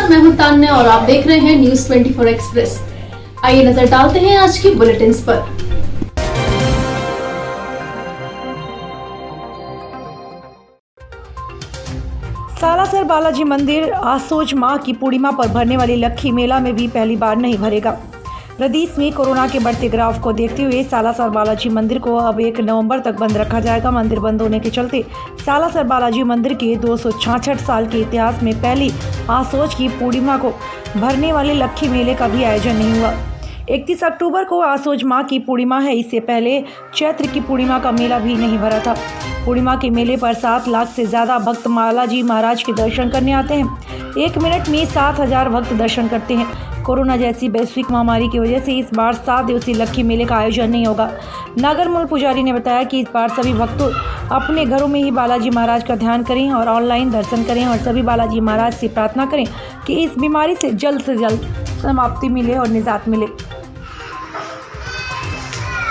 नमस्कार, मैं हूं तान्या और आप देख रहे हैं न्यूज 24 एक्सप्रेस। आइए नजर डालते हैं आज की बुलेटिन्स पर। सालासर बालाजी मंदिर आसोज माह की पूर्णिमा पर भरने वाली लक्खी मेला में भी पहली बार नहीं भरेगा। प्रदेश में कोरोना के बढ़ते ग्राफ को देखते हुए सालासर बालाजी मंदिर को अब 1 नवंबर तक बंद रखा जाएगा। मंदिर बंद होने के चलते सालासर बालाजी मंदिर के 266 साल के इतिहास में पहली आसोज की पूर्णिमा को भरने वाले लक्खी मेले का भी आयोजन नहीं हुआ। 31 अक्टूबर को आसोज माह की पूर्णिमा है। इससे पहले चैत्र की पूर्णिमा का मेला भी नहीं भरा था। पूर्णिमा के मेले पर 7 लाख से ज़्यादा भक्त बालाजी महाराज के दर्शन करने आते हैं। 1 मिनट में 7000 भक्त दर्शन करते हैं। कोरोना जैसी वैश्विक महामारी की वजह से इस बार 7 दिवसीय लक्खी मेले का आयोजन नहीं होगा। नगर मूल पुजारी ने बताया कि इस बार सभी भक्तों अपने घरों में ही बालाजी महाराज का ध्यान करें और ऑनलाइन दर्शन करें और सभी बालाजी महाराज से प्रार्थना करें कि इस बीमारी से जल्द समाप्ति मिले और निजात मिले।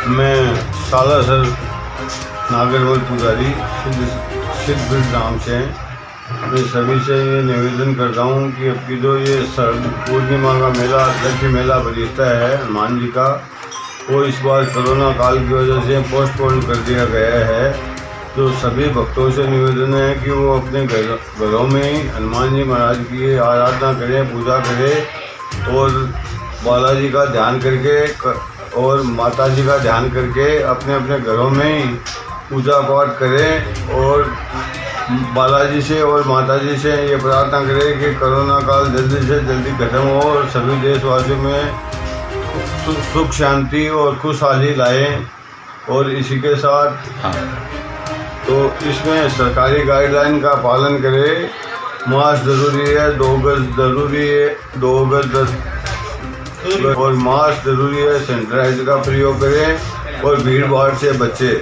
मैं सालासर नागरवल पुजारी सिद्ध नाम से मैं सभी से ये निवेदन करता हूँ कि अब की जो ये पूर्णिमा का मेला लक्खी मेला बरीता है हनुमान जी का, वो इस बार कोरोना काल की वजह से पोस्टपोन कर दिया गया है। तो सभी भक्तों से निवेदन है कि वो अपने घरों में ही हनुमान जी महाराज की आराधना करें, पूजा करें और बालाजी का ध्यान करके और माता जी का ध्यान करके अपने अपने घरों में ही पूजा पाठ करें और बालाजी से और माता जी से ये प्रार्थना करें कि कोरोना काल जल्दी से जल्दी खत्म हो और सभी देशवासियों में सुख शांति और खुशहाली लाएं। और इसी के साथ तो इसमें सरकारी गाइडलाइन का पालन करें। मास्क ज़रूरी है, 2 गज ज़रूरी है, 2 गज और मास्क ज़रूरी है। सैनिटाइजर का प्रयोग करें और भीड़ भाड़ से बचें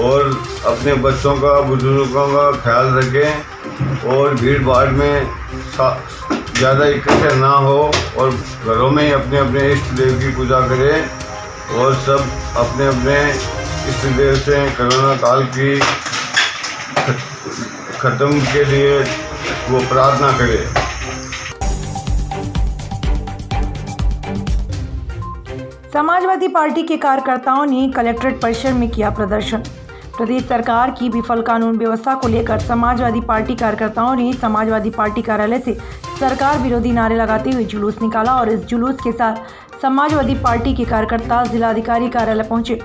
और अपने बच्चों का बुजुर्गों का ख्याल रखें और भीड़ भाड़ में ज़्यादा इकट्ठे ना हो और घरों में ही अपने अपने इष्ट देव की पूजा करें और सब अपने अपने इष्ट देव से कोरोना काल की ख़त्म के लिए वो प्रार्थना करें। समाजवादी पार्टी के कार्यकर्ताओं ने कलेक्ट्रेट परिसर में किया प्रदर्शन। प्रदेश सरकार की विफल कानून व्यवस्था को लेकर समाजवादी पार्टी कार्यकर्ताओं ने समाजवादी पार्टी कार्यालय से सरकार विरोधी नारे लगाते हुए जुलूस निकाला और इस जुलूस के साथ समाजवादी पार्टी के कार्यकर्ता जिलाधिकारी कार्यालय पहुंचे,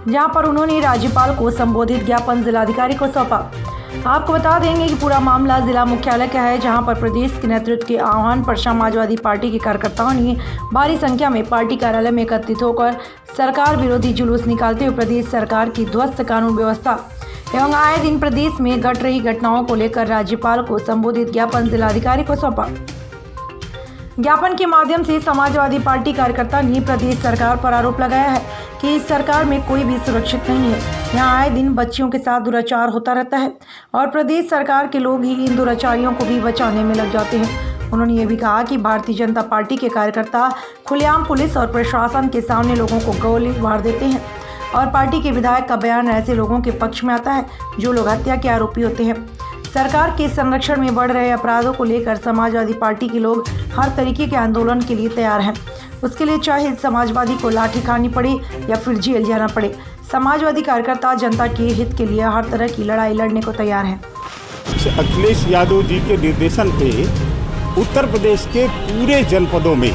जहां पर उन्होंने राज्यपाल को संबोधित ज्ञापन जिलाधिकारी को सौंपा। आपको बता देंगे कि पूरा मामला जिला मुख्यालय का है, जहां पर प्रदेश के नेतृत्व के आह्वान पर समाजवादी पार्टी के कार्यकर्ताओं ने भारी संख्या में पार्टी कार्यालय में एकत्रित होकर सरकार विरोधी जुलूस निकालते हुए प्रदेश सरकार की ध्वस्त कानून व्यवस्था एवं आए दिन प्रदेश में घट रही घटनाओं को लेकर राज्यपाल को संबोधित ज्ञापन जिलाधिकारी को सौंपा। ज्ञापन के माध्यम से समाजवादी पार्टी कार्यकर्ता ने प्रदेश सरकार पर आरोप लगाया है कि इस सरकार में कोई भी सुरक्षित नहीं है। यहाँ आए दिन बच्चियों के साथ दुराचार होता रहता है और प्रदेश सरकार के लोग ही इन दुराचारियों को भी बचाने में लग जाते हैं। उन्होंने ये भी कहा कि भारतीय जनता पार्टी के कार्यकर्ता खुलेआम पुलिस और प्रशासन के सामने लोगों को गोली मार देते हैं और पार्टी के विधायक का बयान ऐसे लोगों के पक्ष में आता है जो लोग हत्या के आरोपी होते हैं। सरकार के संरक्षण में बढ़ रहे अपराधों को लेकर समाजवादी पार्टी के लोग हर तरीके के आंदोलन के लिए तैयार हैं। उसके लिए चाहे समाजवादी को लाठी खानी पड़े या फिर जेल जाना पड़े, समाजवादी कार्यकर्ता जनता के हित के लिए हर तरह की लड़ाई लड़ने को तैयार हैं। अखिलेश यादव जी के निर्देशन पे उत्तर प्रदेश के पूरे जनपदों में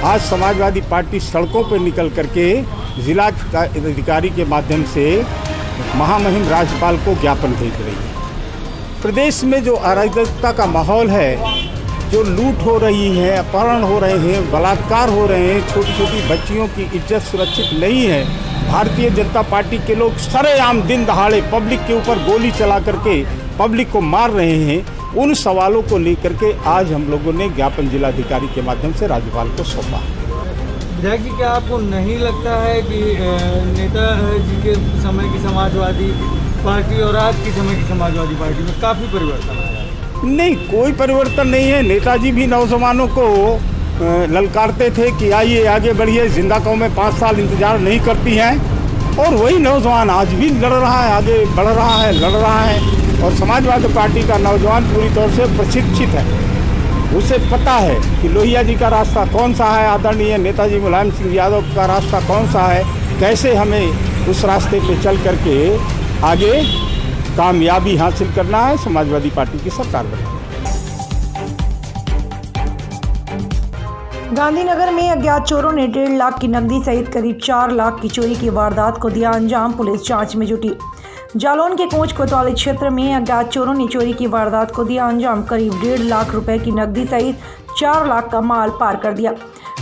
आज समाजवादी पार्टी सड़कों पर निकल करके जिला अधिकारी के माध्यम से महामहिम राज्यपाल को ज्ञापन भेज रही है। प्रदेश में जो अराजकता का माहौल है, जो लूट हो रही है, अपहरण हो रहे हैं, बलात्कार हो रहे हैं, छोटी छोटी बच्चियों की इज्जत सुरक्षित नहीं है। भारतीय जनता पार्टी के लोग सरेआम दिन दहाड़े पब्लिक के ऊपर गोली चला करके पब्लिक को मार रहे हैं। उन सवालों को लेकर के आज हम लोगों ने ज्ञापन जिलाधिकारी के माध्यम से राज्यपाल को सौंपा। विधायक जी, क्या आपको नहीं लगता है कि नेताजी के समय की समाजवादी पार्टी और आज की समय की समाजवादी पार्टी में काफ़ी परिवर्तन आया है? नहीं, कोई परिवर्तन नहीं है। नेताजी भी नौजवानों को ललकारते थे कि आइए आगे बढ़िए, जिंदा कौमें 5 साल इंतजार नहीं करती हैं, और वही नौजवान आज भी लड़ रहा है, आगे बढ़ रहा है, लड़ रहा है। और समाजवादी पार्टी का नौजवान पूरी तौर से प्रशिक्षित है। उसे पता है कि लोहिया जी का रास्ता कौन सा है, आदरणीय नेताजी मुलायम सिंह यादव का रास्ता कौन सा है, कैसे हमें उस रास्ते पे चल करके आगे कामयाबी हासिल करना है, समाजवादी पार्टी की सरकार बनाना। गांधीनगर में अज्ञात चोरों ने 1.5 लाख की नकदी सहित करीब 4 लाख की चोरी की वारदात को दिया अंजाम, पुलिस जांच में जुटी। जालौन के कोच कोतवाली क्षेत्र में अज्ञात चोरों ने चोरी की वारदात को दिया अंजाम, करीब 1.5 लाख रुपए की नकदी सहित 4 लाख का माल पार कर दिया।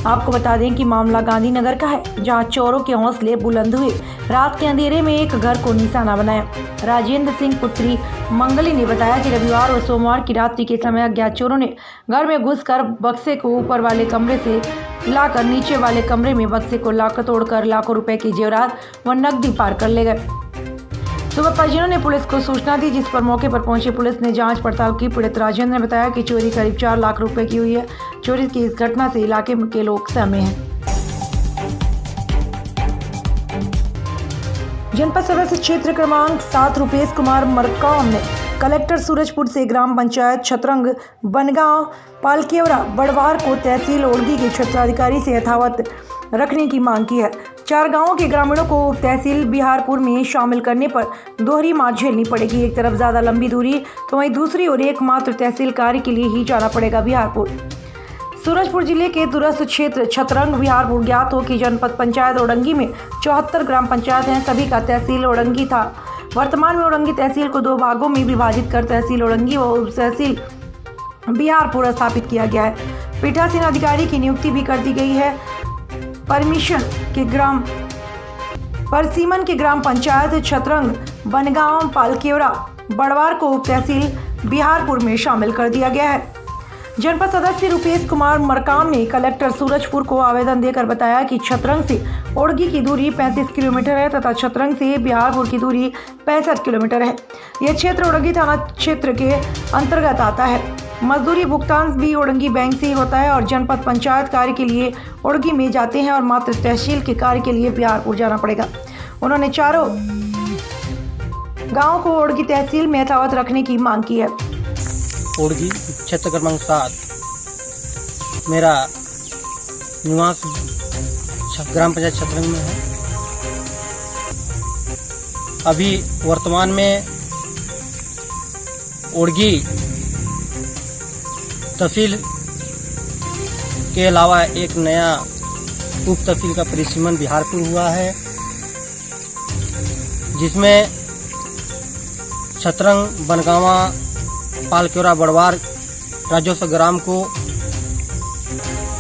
आपको बता दें कि मामला गांधीनगर का है, जहां चोरों के हौसले बुलंद हुए। रात के अंधेरे में एक घर को निशाना बनाया। राजेंद्र सिंह पुत्री मंगली ने बताया कि रविवार और सोमवार की रात्रि के समय अज्ञात चोरों ने घर में घुसकर बक्से को ऊपर वाले कमरे से लाकर नीचे वाले कमरे में बक्से को लाकर तोड़कर लाखों रुपए की जेवरात व नकदी पार कर ले गए। सुबह परिजनों ने पुलिस को सूचना दी, जिस पर मौके पर पहुंची पुलिस ने जांच पड़ताल की। पीड़ित राजेंद्र ने बताया कि चोरी करीब 4 लाख रुपए की हुई है। चोरी की इस घटना से इलाके के लोग सहमे हैं। जनपद सदस्य क्षेत्र क्रमांक 7 रुपेश कुमार मरकाम ने कलेक्टर सूरजपुर से ग्राम पंचायत छतरंग बनगांव पालकेवरा बड़वार को तहसील ओड़गी के क्षेत्राधिकारी से यथावत रखने की मांग की है। 4 गांवों के ग्रामीणों को तहसील बिहारपुर में शामिल करने पर दोहरी मार झेलनी पड़ेगी। एक तरफ ज्यादा लंबी दूरी तो वहीं दूसरी ओर एकमात्र तहसील कार्य के लिए ही जाना पड़ेगा बिहारपुर। सूरजपुर जिले के दूरस्थ क्षेत्र छतरंग बिहारपुर ज्ञात हो कि जनपद पंचायत ओड़ंगी में 74 ग्राम पंचायत हैं, सभी का तहसील ओड़ंगी था। वर्तमान में ओड़ंगी तहसील को 2 भागों में विभाजित कर तहसील ओड़ंगी व उप तहसील बिहारपुर स्थापित किया गया है। पीठासीन अधिकारी की नियुक्ति भी कर दी गई है। परसीमन के ग्राम पंचायत छतरंग बनगांव पालकेवरा बड़वार को उप तहसील बिहारपुर में शामिल कर दिया गया है। जनपद सदस्य रुपेश कुमार मरकाम ने कलेक्टर सूरजपुर को आवेदन देकर बताया कि छतरंग से ओड़गी की दूरी 35 किलोमीटर है तथा छतरंग से बिहारपुर की दूरी 65 किलोमीटर है। यह क्षेत्र ओड़गी थाना क्षेत्र के अंतर्गत आता है। मजदूरी भुगतान भी ओड़ंगी बैंक से ही होता है और जनपद पंचायत कार्य के लिए ओड़गी में जाते हैं और मात्र तहसील के कार्य के लिए बिहारपुर जाना पड़ेगा। उन्होंने चारों गांवों को ओड़गी तहसील में यथावत रखने की मांग की है। ओड़गी क्षेत्र क्रमांक 7 मेरा निवास ग्राम पंचायत छतरंग में है। अभी वर्तमान में ओड़गी तहसील के अलावा एक नया उप तहसील का परिसीमन बिहारपुर हुआ है, जिसमें छतरंग बनगावा पालकेवरा बड़वार राजस्व ग्राम को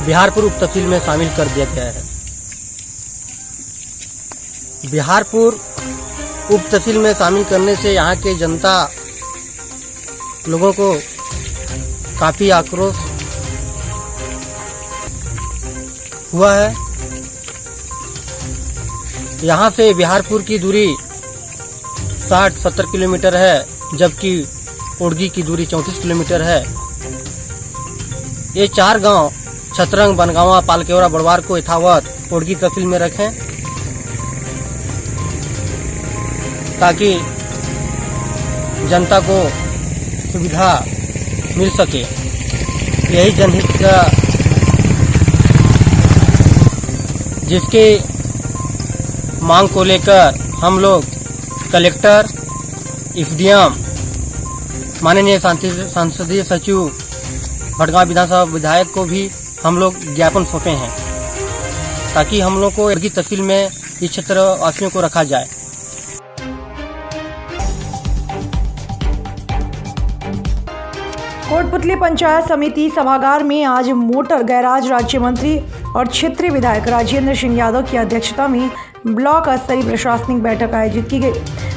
बिहारपुर उप तहसील में शामिल कर दिया गया है। बिहारपुर उप तहसील में शामिल करने से यहाँ के जनता लोगों को काफी आक्रोश हुआ है। यहाँ से बिहारपुर की दूरी 60-70 किलोमीटर है, जबकि ओड़गी की दूरी 34 किलोमीटर है। ये 4 गांव छतरंग बनगावा पालकेवरा बड़वार को यथावत ओड़गी तहसील में रखें, ताकि जनता को सुविधा मिल सके। यही जनहित का, जिसके मांग को लेकर हम लोग कलेक्टर, एसडीएम, माननीय संसदीय सचिव भटगांव विधानसभा विधायक को भी हम लोग ज्ञापन सौंपे हैं, ताकि हम लोग को ओड़गी तहसील में इस क्षेत्र वासियों को रखा जाए। कोटपुतली पंचायत समिति सभागार में आज मोटर गैराज राज्य मंत्री और क्षेत्रीय विधायक राजेंद्र सिंह यादव की अध्यक्षता में ब्लॉक स्तरीय प्रशासनिक बैठक आयोजित की गई।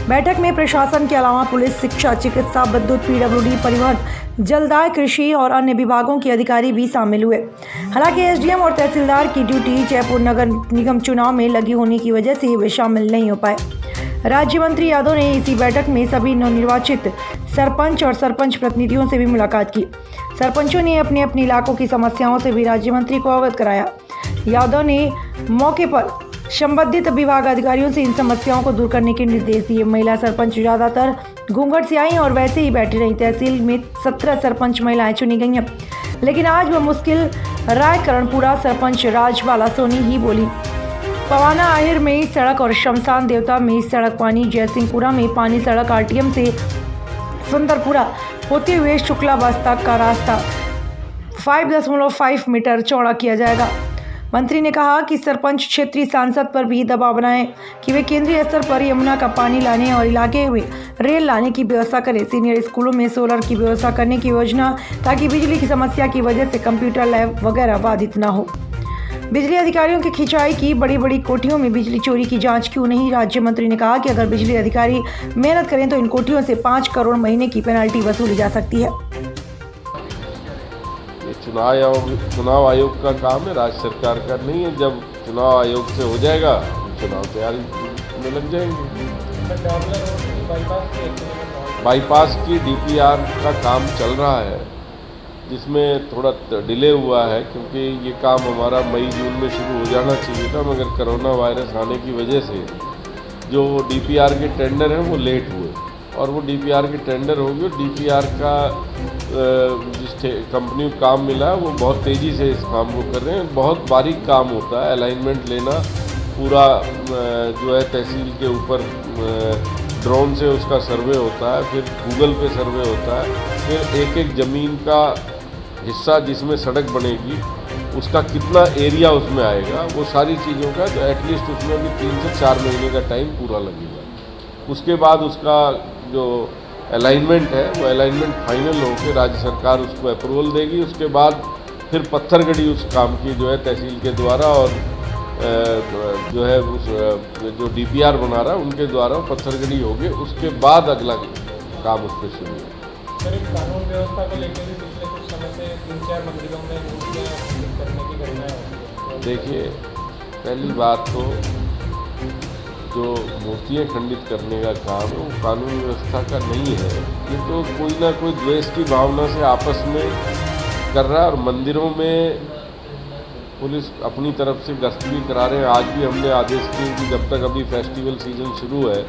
बैठक में प्रशासन के अलावा पुलिस, शिक्षा, चिकित्सा, विद्युत, पीडब्ल्यूडी, परिवहन, जलदाय, कृषि और अन्य विभागों के अधिकारी भी शामिल हुए। हालांकि एसडीएम और तहसीलदार की ड्यूटी जयपुर नगर निगम चुनाव में लगी होने की वजह से वे शामिल नहीं हो पाए। राज्य मंत्री यादव ने इसी बैठक में सभी नवनिर्वाचित सरपंच और सरपंच प्रतिनिधियों से भी मुलाकात की। सरपंचों ने अपने अपने इलाकों की समस्याओं से भी राज्य मंत्री को अवगत कराया। यादव ने मौके पर संबंधित विभाग अधिकारियों से इन समस्याओं को दूर करने के निर्देश दिए। महिला सरपंच ज्यादातर घूंघट से आई और वैसे ही बैठी रही। तहसील में 17 सरपंच महिलाएं चुनी गई हैं, लेकिन आज वह मुश्किल राय करणपुरा सरपंच राजबाला सोनी ही बोली। पवाना आहिर में सड़क और शमशान देवता में सड़क पानी, जयसिंहपुरा में पानी सड़क, आरटीएम से सुंदरपुरा होते हुए शुक्ला बस्ता का रास्ता 5.5 मीटर चौड़ा किया जाएगा। मंत्री ने कहा कि सरपंच क्षेत्रीय सांसद पर भी दबाव बनाएं कि वे केंद्रीय स्तर पर यमुना का पानी लाने और इलाके में रेल लाने की व्यवस्था करें। सीनियर स्कूलों में सोलर की व्यवस्था करने की योजना, ताकि बिजली की समस्या की वजह से कंप्यूटर लैब वगैरह बाधित न हो। बिजली अधिकारियों की खिंचाई की बड़ी बड़ी कोठियों में बिजली चोरी की जांच क्यों नहीं? राज्य मंत्री ने कहा कि अगर बिजली अधिकारी मेहनत करें तो इन कोठियों से 5 करोड़ महीने की पेनल्टी वसूली जा सकती है। चुनाव आयोग का काम है, राज्य सरकार का नहीं है। जब चुनाव आयोग से हो जाएगा चुनाव तैयारी में लग जाएंगे। बाईपास की डीपीआर का काम चल रहा है, जिसमें थोड़ा डिले हुआ है क्योंकि ये काम हमारा मई जून में शुरू हो जाना चाहिए था, मगर कोरोना वायरस आने की वजह से जो डीपीआर के टेंडर हैं वो लेट हुए और वो डीपीआर के टेंडर हो गए। डीपीआर का जिस कंपनी को काम मिला है वो बहुत तेज़ी से इस काम को कर रहे हैं। बहुत बारीक काम होता है, अलाइनमेंट लेना पूरा जो है तहसील के ऊपर ड्रोन से उसका सर्वे होता है, फिर गूगल पे सर्वे होता है, फिर एक एक ज़मीन का हिस्सा जिसमें सड़क बनेगी उसका कितना एरिया उसमें आएगा, वो सारी चीज़ों का तो एटलीस्ट उसमें भी 3 से 4 महीने का टाइम पूरा लगेगा। उसके बाद उसका जो अलाइनमेंट है वो अलाइनमेंट फाइनल होकर राज्य सरकार उसको अप्रूवल देगी। उसके बाद फिर पत्थरगड़ी उस काम की जो है तहसील के द्वारा और जो है उस जो डीपीआर बना रहा है उनके द्वारा पत्थरगड़ी होगी। उसके बाद अगला काम उस पर शुरू होगा। कानून व्यवस्था को लेकर भी पिछले कुछ समय से 3-4 मंदिरों में करने की घटनाएं। देखिए, पहली बात तो जो मूर्तियाँ खंडित करने का काम है वो कानून व्यवस्था का नहीं है। ये तो कोई ना कोई द्वेष की भावना से आपस में कर रहा है और मंदिरों में पुलिस अपनी तरफ से गश्त भी करा रहे हैं। आज भी हमने आदेश किए कि जब तक अभी फेस्टिवल सीजन शुरू है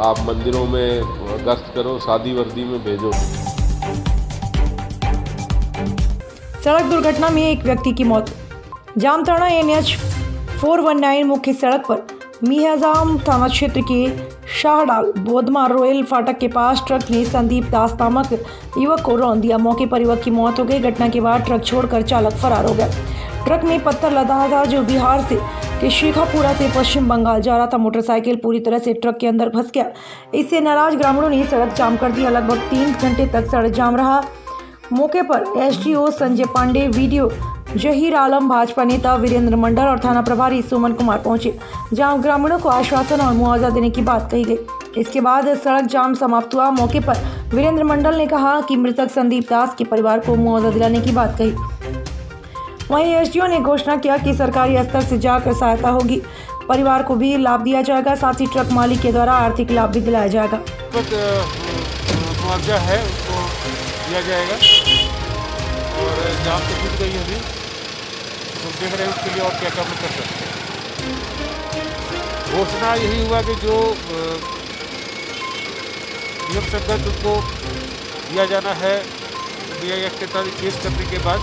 आप मंदिरों में गश्त करो, सादी वर्दी में भेजो। सड़क दुर्घटना में एक व्यक्ति की मौत। जामताड़ा NH 419 मुख्य सड़क पर मियाजाम थाना क्षेत्र के शाहडाल बोधमार रोयल फाटक के पास ट्रक ने संदीप दास नामक युवक को रौंद दिया। मौके पर युवक की मौत हो गई। घटना के बाद ट्रक छोड़कर चालक फरार हो गया। ट्रक में पत्थर लदा था जो बिहार से के शेखापुरा से पश्चिम बंगाल जा रहा था। मोटरसाइकिल पूरी तरह से ट्रक के अंदर फंस गया। इससे नाराज ग्रामीणों ने सड़क जाम कर दिया। लगभग 3 घंटे तक सड़क जाम रहा। मौके पर SDO संजय पांडे, वीडियो जहीर आलम, भाजपा नेता वीरेंद्र मंडल और थाना प्रभारी सुमन कुमार पहुंचे, जहां ग्रामीणों को आश्वासन और मुआवजा देने की बात कही गई। इसके बाद सड़क जाम समाप्त हुआ। मौके पर वीरेंद्र मंडल ने कहा कि मृतक संदीप दास के परिवार को मुआवजा दिलाने की बात कही। वहीं SDO ने घोषणा किया कि सरकारी स्तर से जाकर सहायता होगी, परिवार को भी लाभ दिया जाएगा, साथ ही ट्रक मालिक के द्वारा आर्थिक लाभ भी दिलाया जाएगा। मुआवजा है उसको दिया जाएगा और जाम तो छूट गई अभी, तो देख रहे हैं उसके लिए और क्या काम कर सकते हैं। घोषणा यही हुआ कि जो नियम संगत उसको दिया जाना है, DI एक्ट के तहत केस करने के बाद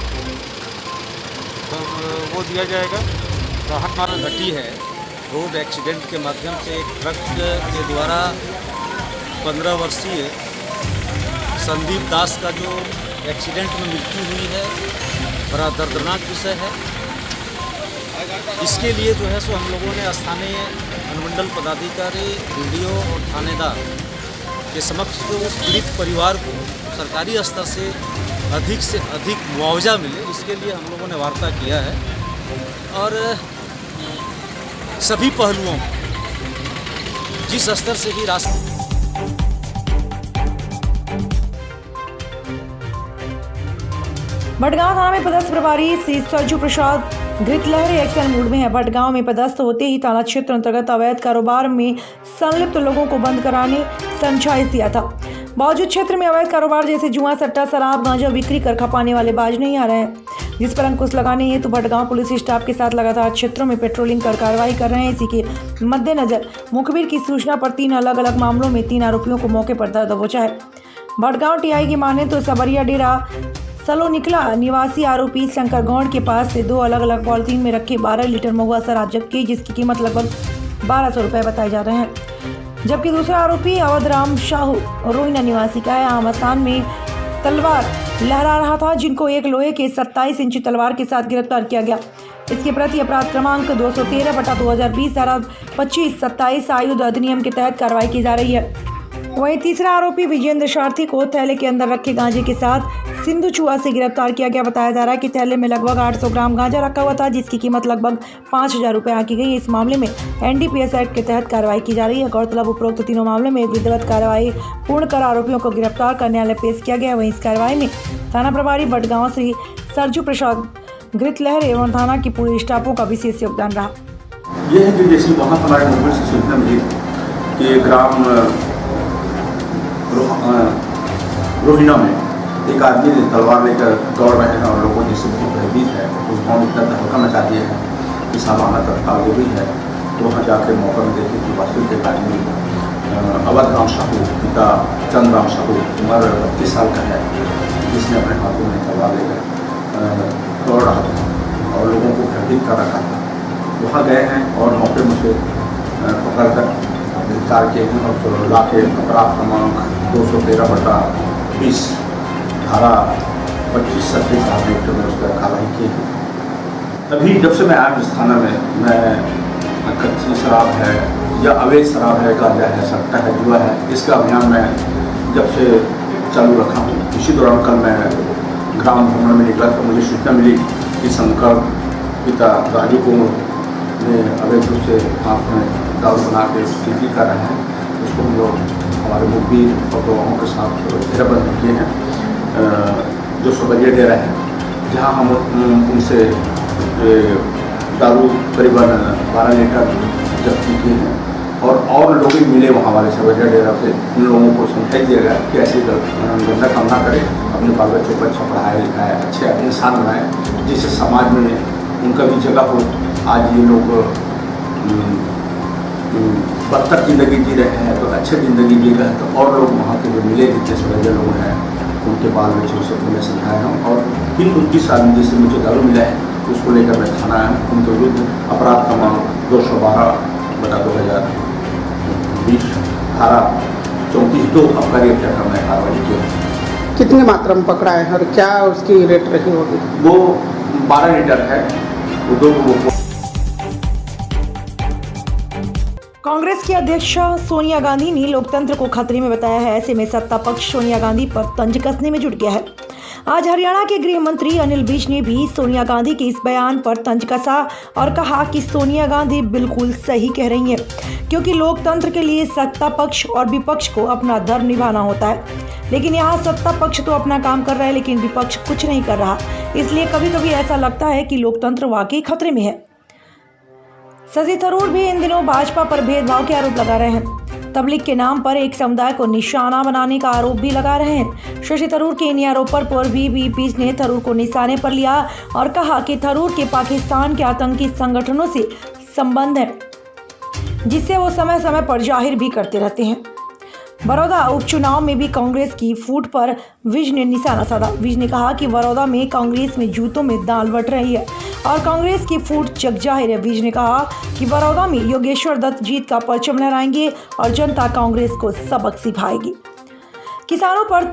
वो दिया जाएगा। राहत घटी है रोड एक्सीडेंट के माध्यम से एक ट्रक के द्वारा 15 वर्षीय संदीप दास का जो एक्सीडेंट में मृत्यु हुई है, बड़ा दर्दनाक विषय है। इसके लिए जो है सो हम लोगों ने स्थानीय अनुमंडल पदाधिकारी, BDO और थानेदार के समक्ष जो उस पीड़ित परिवार को सरकारी स्तर से अधिक मुआवजा मिले, इसके लिए हम लोगों ने वार्ता किया है और सभी पहलुओं जिस स्तर से भी राष्ट्र भटगांव थाना में पदस्थ प्रभारी श्री सरजू प्रसाद धृतलहरी एक्शन मूड में है। भटगांव में पदस्थ होते ही थाना क्षेत्र अंतर्गत अवैध कारोबार में संलिप्त लोगों को बंद कराने समझाइश दिया था। बावजूद क्षेत्र में अवैध कारोबार जैसे जुआ, सट्टा, शराब, गांजा बिक्री कर खपाने वाले बाज नहीं आ रहे हैं। जिस पर अंकुश लगाने हेतु भटगांव पुलिस स्टाफ के साथ लगातार क्षेत्रों में पेट्रोलिंग कर कार्रवाई कर रहे हैं। इसी के मद्देनजर मुखबिर की सूचना पर 3 अलग अलग मामलों में 3 आरोपियों को मौके पर दबोचा है। भटगांव टीआई की माने तो सबरिया डेरा सलोनिकला निवासी आरोपी शंकर गौड़ के पास से 2 अलग अलग पॉलिथीन में रखे 12 लीटर महुआ शराब जब्त की, जिसकी कीमत लगभग 1200 रुपये बताए जा रहे हैं। जबकि दूसरा आरोपी अवध राम शाहू रोहिना निवासी का आम आसान में तलवार लहरा रहा था, जिनको एक लोहे के 27 इंची तलवार के साथ गिरफ्तार किया गया। इसके प्रति अपराध क्रमांक 213/2020 धारा 25-27 आयुध अधिनियम के तहत कार्रवाई की जा रही है। वहीं तीसरा आरोपी विजेंद्र सारथी को थैले के अंदर रखे गांजे के साथ सिंधु चुआ से गिरफ्तार किया गया। बताया जा रहा है कि थैले में लगभग 800 ग्राम गांजा रखा हुआ था, जिसकी कीमत लगभग 5000 रुपये आंकी गई। इस मामले में NDPS एक्ट के तहत कार्रवाई की जा रही है। गौरतलब उपरोक्त तीनों मामले में विधिवत कार्रवाई पूर्ण कर आरोपियों को गिरफ्तार कर न्यायालय पेश किया गया। वहीं इस कार्रवाई में थाना प्रभारी भटगांव श्री सरजू प्रसाद घृत लहर एवं थाना की पूरे स्टाफों का विशेष योगदान रहा। ये है कि जैसे वहाँ हमारे मुखबिर से सूचना मिली कि ग्राम रोहिना में एक आदमी ने तलवार लेकर दौड़ रहे हैं और लोगों जिससे बहुत भयभीत है। उस गाँव में इतना हल्का मचा दिया है कि सालाना तत्काल भी है। तो वहाँ जाकर मौका में देखे कि वास्तविक एक आदमी अवध राम शाहू पिता चंद राम शाहू उम्र 32 साल का है, जिसने अपने हाथों में तलवार लेकर दौड़ रहा था और लोगों को भयभीत कर रखा था। वहाँ गए हैं और मौके में से पकड़ कर गिरफ्तार किए हैं और ला के अपराध क्रमांक 213/20 धारा 25-27 एक्ट में उसका कार्रवाई की है। अभी जब से मैं आया इस थाना में, मैं कच्ची शराब है या अवैध शराब है, गांजा है, सट्टा है, जुआ है, इसका अभियान मैं जब से चालू रखा हूँ। इसी दौरान कल मैं ग्राम भ्रमण में निकला तो मुझे सूचना मिली कि शंकर पिता राजू कुमार ने अवैध रूप से हाथ में दारू बना के बिक्री कर रहे हैं। उसको हम लोग हमारे मुखबिर फतवाओं के साथ घेराबंद किए हैं, जो सबरिया डेरा है, जहां हम उनसे दारू करीबन 12 लीटर जब्त किए हैं। और लोग भी मिले वहाँ हमारे सबरिया डेरा से। उन लोगों को समझाई दिया गया कि ऐसी गंदा काम ना करें, अपने बाल बच्चों को अच्छा पढ़ाया लिखाया, अच्छे इंसान बनाए, जिससे समाज में उनका भी जगह हो। आज ये लोग बदतर ज़िंदगी जी रहे हैं, तो अच्छे ज़िंदगी जी रहे हैं। तो और लोग वहाँ के जो मिले जितने सबरिया लोग हैं, उनके बाल बच्चों से मैं समझाया हूँ। और 3-29 आदमी जिससे मुझे दारू मिला है, उसको लेकर मैं थाना आया हूँ। उनके विरुद्ध अपराध क्रमांक 212/2020 धारा 34(2) आबकारी हत्या का मैं कार्रवाई किया। कितनी मात्रा में पकड़ा है और क्या उसकी रेट रही होगी? वो 12 लीटर है। वो कांग्रेस की अध्यक्ष सोनिया गांधी ने लोकतंत्र को खतरे में बताया है। ऐसे में सत्ता पक्ष सोनिया गांधी पर तंज कसने में जुट गया है। आज हरियाणा के गृह मंत्री अनिल विज ने भी सोनिया गांधी के इस बयान पर तंज कसा और कहा कि सोनिया गांधी बिल्कुल सही कह रही हैं, क्योंकि लोकतंत्र के लिए सत्ता पक्ष और विपक्ष को अपना धर्म निभाना होता है। लेकिन यहाँ सत्ता पक्ष तो अपना काम कर रहा है, लेकिन विपक्ष कुछ नहीं कर रहा। इसलिए कभी कभी ऐसा लगता है कि लोकतंत्र वाकई खतरे में है। शशि थरूर भी इन दिनों भाजपा पर भेदभाव के आरोप लगा रहे हैं। तबलीग के नाम पर एक समुदाय को निशाना बनाने का आरोप भी लगा रहे हैं। शशि थरूर के इन आरोपों पर VVP ने थरूर को निशाने पर लिया और कहा कि थरूर के पाकिस्तान के आतंकी संगठनों से संबंध है, जिससे वो समय समय पर जाहिर भी करते रहते हैं। बड़ौदा उपचुनाव में भी कांग्रेस की फूट पर विज ने निशाना साधा। विज ने कहा कि बड़ौदा में कांग्रेस में जूतों में दाल बट रही है और कांग्रेस की फूट जग जाहिर है। विज ने कहा कि बड़ौदा में योगेश्वर दत्त जीत का परचम लहराएंगे और जनता कांग्रेस को सबक सिखाएगी। किसानों पर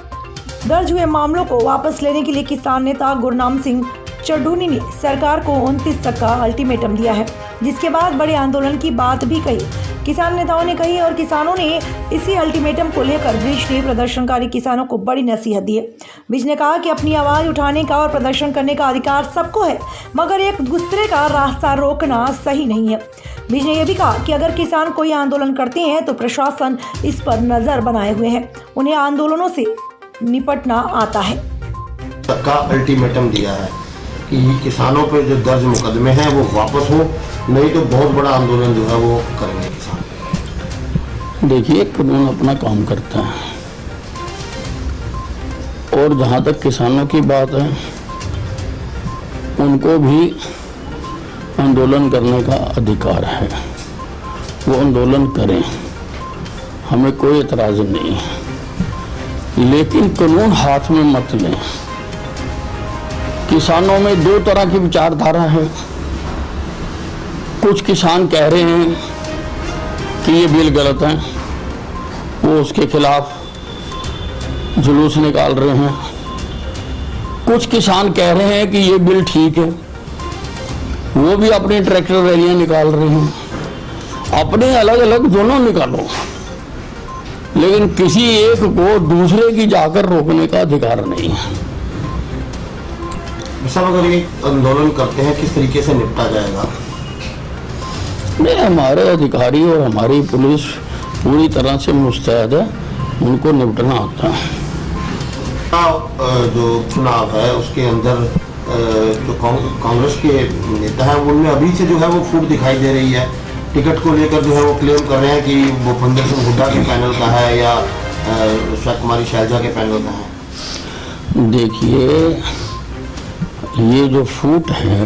दर्ज हुए मामलों को वापस लेने के लिए किसान नेता गुरनाम सिंह चढ़ूनी ने सरकार को 29 तक का अल्टीमेटम दिया है, जिसके बाद बड़े आंदोलन की बात भी कही। किसान नेताओं ने कही और किसानों ने इसी अल्टीमेटम को लेकर विज ने प्रदर्शनकारी किसानों को बड़ी नसीहत दी है। विज ने कहा कि अपनी आवाज़ उठाने का और प्रदर्शन करने का अधिकार सबको है, मगर एक दूसरे का रास्ता रोकना सही नहीं है। विज ने यह भी कहा कि अगर किसान कोई आंदोलन करते हैं तो प्रशासन इस पर नज़र बनाए हुए है, उन्हें आंदोलनों से निपटना आता है। का अल्टीमेटम दिया है कि किसानों पे जो दर्ज मुकदमे हैं वो वापस हो, नहीं तो बहुत बड़ा आंदोलन जो है वो करेंगे किसान। देखिए, कानून अपना काम करता है और जहाँ तक किसानों की बात है, उनको भी आंदोलन करने का अधिकार है, वो आंदोलन करें, हमें कोई एतराज़ नहीं है, लेकिन कानून हाथ में मत लें। किसानों में दो तरह की विचारधारा है। कुछ किसान कह रहे हैं कि ये बिल गलत है, वो उसके खिलाफ जुलूस निकाल रहे हैं। कुछ किसान कह रहे हैं कि ये बिल ठीक है, वो भी अपनी ट्रैक्टर रैलियां निकाल रहे हैं। अपने अलग अलग दोनों निकालो, लेकिन किसी एक को दूसरे की जाकर रोकने का अधिकार नहीं है। सब अगर ये आंदोलन करते हैं, किस तरीके से निपटा जाएगा? नहीं, हमारे अधिकारी और हमारी पुलिस पूरी तरह से मुस्तैद है, उनको निपटना आता है। जो चुनाव है उसके अंदर जो कांग्रेस के नेता हैं उनमें अभी से जो है वो फूट दिखाई दे रही है। टिकट को लेकर जो है वो क्लेम कर रहे हैं कि वो भूपेंद्र सिंह हुड्डा के पैनल का है या कुमारी शैलजा के पैनल का है। देखिए, ये जो फूट है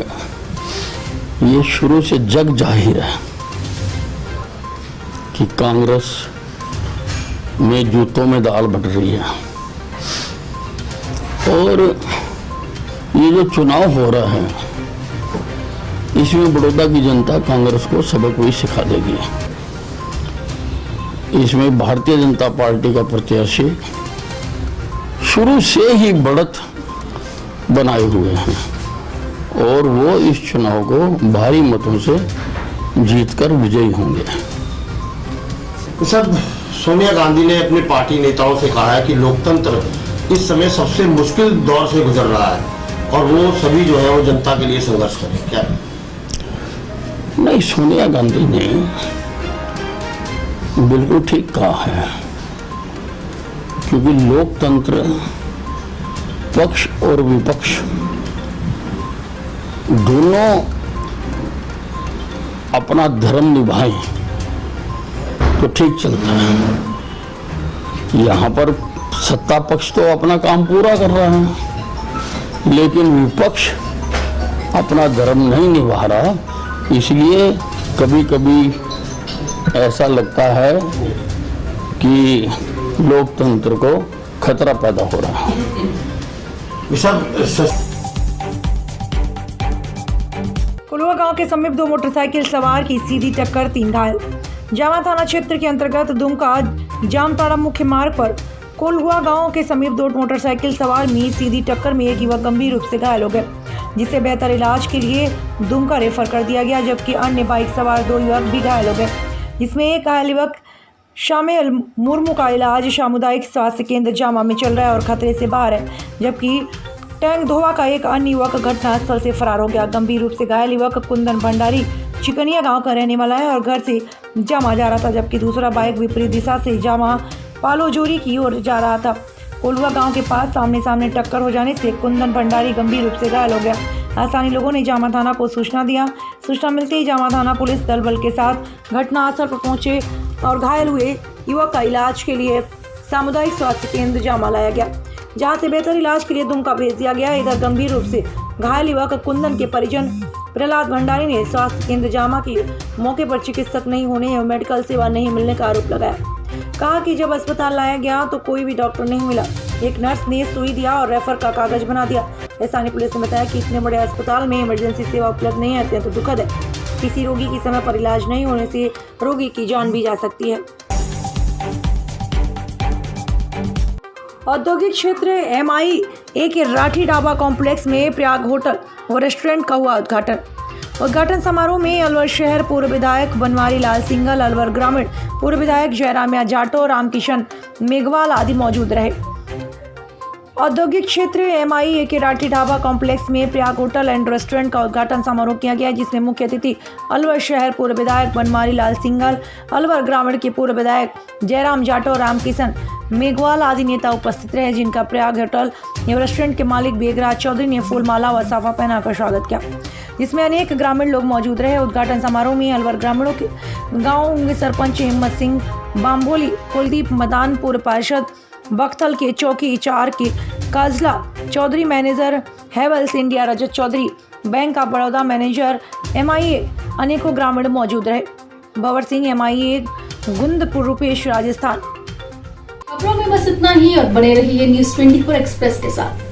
ये शुरू से जग जाहिर है कि कांग्रेस में जूतों में दाल बट रही है, और ये जो चुनाव हो रहा है इसमें बड़ौदा की जनता कांग्रेस को सबक भी सिखा देगी। इसमें भारतीय जनता पार्टी का प्रत्याशी शुरू से ही बढ़त बनाए हुए हैं और वो इस चुनाव को भारी मतों से जीतकर विजयी होंगे। सब सोनिया गांधी ने अपनी पार्टी नेताओं से कहा है कि लोकतंत्र इस समय सबसे मुश्किल दौर से गुजर रहा है और वो सभी जो है वो जनता के लिए संघर्ष करें। क्या नहीं, सोनिया गांधी ने बिल्कुल ठीक कहा है, क्योंकि लोकतंत्र पक्ष और विपक्ष दोनों अपना धर्म निभाएं तो ठीक चलता है। यहाँ पर सत्ता पक्ष तो अपना काम पूरा कर रहा है, लेकिन विपक्ष अपना धर्म नहीं निभा रहा, इसलिए कभी कभी ऐसा लगता है कि लोकतंत्र को खतरा पैदा हो रहा है। कुलवा गांव के समीप दो मोटरसाइकिल सवार की सीधी टक्कर, 3 घायल। जामा थाना क्षेत्र के अंतर्गत दुमका जामताड़ा मुख्य मार्ग पर कोल्हुआ गांव के समीप दो मोटरसाइकिल सवार में सीधी टक्कर में एक युवक गंभीर रूप से घायल हो गए, जिसे बेहतर इलाज के लिए दुमका रेफर कर दिया गया, जबकि अन्य बाइक सवार 2 युवक भी घायल हो गए, जिसमें एक घायल युवक शामिल मुर्मू का इलाज सामुदायिक स्वास्थ्य केंद्र जामा में चल रहा है और खतरे से बाहर है, जबकि टैंक धोवा का एक अन्य युवक घटनास्थल से फरार हो गया। गंभीर रूप से घायल युवक कुंदन भंडारी चिकनिया गांव का रहने वाला है और घर से जामा जा रहा था, जबकि दूसरा बाइक विपरीत दिशा से जामा पालोजोरी की ओर जा रहा था। कोल्हुआ गांव के पास सामने सामने टक्कर हो जाने से कुंदन भंडारी गंभीर रूप से घायल हो गया। स्थानीय लोगों ने जामा थाना को सूचना दिया। सूचना मिलते ही जामा थाना पुलिस दल बल के साथ घटनास्थल पर पहुंचे और घायल हुए युवक का इलाज के लिए सामुदायिक स्वास्थ्य केंद्र जामा लाया गया, जहां से बेहतर इलाज के लिए दुमका भेज दिया गया। इधर गंभीर रूप से घायल युवक कुंदन के परिजन प्रहलाद भंडारी ने स्वास्थ्य केंद्र जामा के मौके पर चिकित्सक नहीं होने और मेडिकल सेवा नहीं मिलने का आरोप लगाया। कहा कि जब अस्पताल लाया गया तो कोई भी डॉक्टर नहीं मिला, एक नर्स ने सुई दिया और रेफर का कागज बना दिया। स्थानीय पुलिस ने बताया कि इतने बड़े अस्पताल में इमरजेंसी सेवा उपलब्ध नहीं है, अत्यंत दुखद है। किसी रोगी की समय पर इलाज नहीं होने से रोगी की जान भी जा सकती है। औद्योगिक क्षेत्र MIA के राठी ढाबा कॉम्प्लेक्स में प्रयाग होटल और रेस्टोरेंट का हुआ उद्घाटन समारोह में अलवर शहर पूर्व विधायक बनवारी लाल सिंघल, अलवर ग्रामीण पूर्व विधायक जयराम जाटो, रामकिशन मेघवाल आदि मौजूद रहे। औद्योगिक क्षेत्र MIA के राठी ढाबा कॉम्प्लेक्स में प्रयाग होटल एंड रेस्टोरेंट का उद्घाटन समारोह किया गया, जिसमें मुख्य अतिथि अलवर शहर पूर्व विधायक बनवारी लाल सिंघल, अलवर ग्रामीण के पूर्व विधायक जयराम जाटो, रामकिशन मेघवाल आदि नेता उपस्थित रहे, जिनका प्रयाग होटल एवं रेस्टोरेंट के मालिक बेगराज चौधरी ने फूलमाला व साफा पहनाकर स्वागत किया, जिसमें अनेक ग्रामीण लोग मौजूद रहे। उद्घाटन समारोह में अलवर ग्रामीणों के गाँव के सरपंच हिम्मत सिंह बाम्बोली, कुलदीप मदानपुर पार्षद बख्तल के चौकी 4 के Kajla Chaudhary, manager Havells India Rajat Chaudhary, bank of Baroda manager MIA अनेकों ग्रामीण मौजूद रहे। भंवर सिंह MIA गुंदपुर रूपेश राजस्थान। खबरों में बस इतना ही और बने रहिए न्यूज़ 24 एक्सप्रेस के साथ।